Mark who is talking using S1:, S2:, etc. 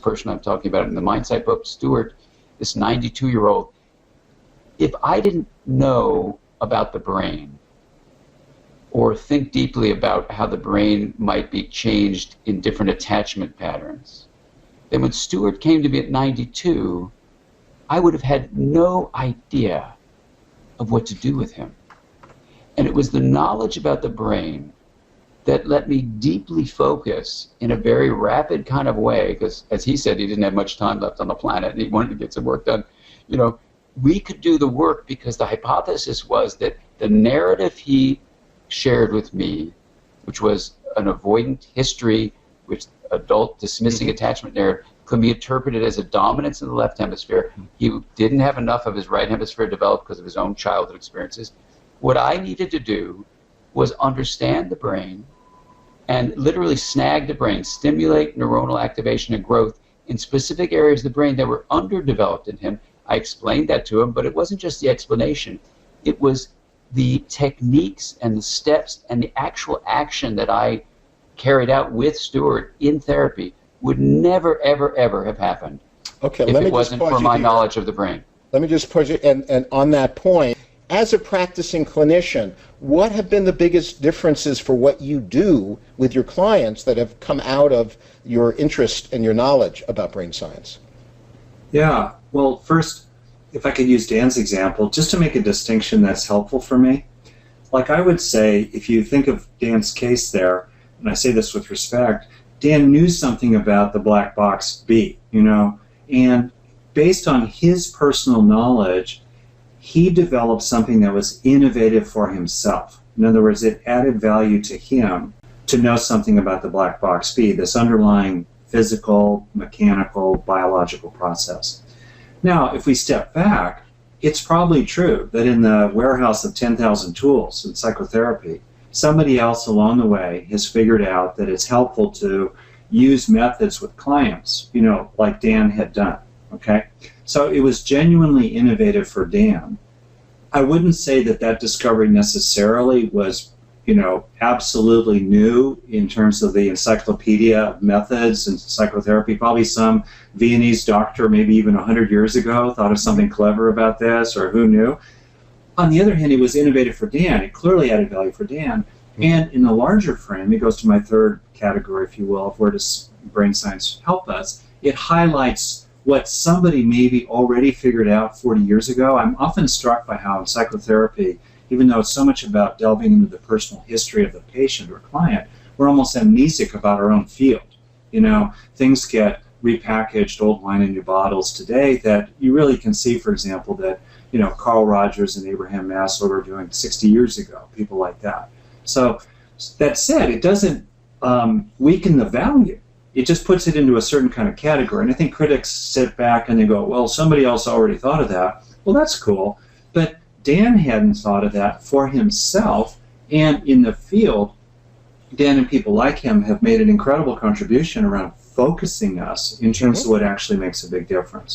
S1: person I'm talking about in the Mindsight book, Stuart, this 92-year-old, if I didn't know about the brain or think deeply about how the brain might be changed in different attachment patterns, then when Stuart came to me at 92, I would have had no idea of what to do with him. And it was the knowledge about the brain that let me deeply focus in a very rapid kind of way, because as he said, he didn't have much time left on the planet and he wanted to get some work done. You know, we could do the work because the hypothesis was that the narrative he shared with me, which was an avoidant history, which adult dismissing attachment narrative, could be interpreted as a dominance in the left hemisphere. He didn't have enough of his right hemisphere developed because of his own childhood experiences. What I needed to do was understand the brain and literally snag the brain, stimulate neuronal activation and growth in specific areas of the brain that were underdeveloped in him. I explained that to him, but it wasn't just the explanation. It was the techniques and the steps and the actual action that I carried out with Stuart in therapy would never, ever, ever have happened if it wasn't for my knowledge of the brain.
S2: Let me just pause you, and on that point, as a practicing clinician, what have been the biggest differences for what you do with your clients that have come out of your interest and your knowledge about brain science?
S3: Yeah, well, first, if I could use Dan's example, just to make a distinction that's helpful for me, like I would say, if you think of Dan's case there, and I say this with respect, Dan knew something about the black box B, you know, and based on his personal knowledge, he developed something that was innovative for himself. In other words, it added value to him to know something about the black box B, this underlying physical, mechanical, biological process. Now, if we step back, it's probably true that in the warehouse of 10,000 tools in psychotherapy, somebody else along the way has figured out that it's helpful to use methods with clients, you know, like Dan had done, okay? So it was genuinely innovative for Dan. I wouldn't say that that discovery necessarily was, you know, absolutely new in terms of the encyclopedia of methods and psychotherapy. Probably some Viennese doctor, maybe even 100 years ago, thought of something clever about this, or who knew. On the other hand, it was innovative for Dan. It clearly added value for Dan. And in the larger frame, it goes to my third category, if you will, of where does brain science help us. It highlights what somebody maybe already figured out 40 years ago. I'm often struck by how in psychotherapy, even though it's so much about delving into the personal history of the patient or client, we're almost amnesic about our own field. You know, things get repackaged, old wine in new bottles today that you really can see, for example, that, you know, Carl Rogers and Abraham Maslow were doing 60 years ago, people like that. So that said, it doesn't weaken the value. It just puts it into a certain kind of category. And I think critics sit back and they go, well, somebody else already thought of that. Well, that's cool. But Dan hadn't thought of that for himself. And in the field, Dan and people like him have made an incredible contribution around focusing us in terms of what actually makes a big difference.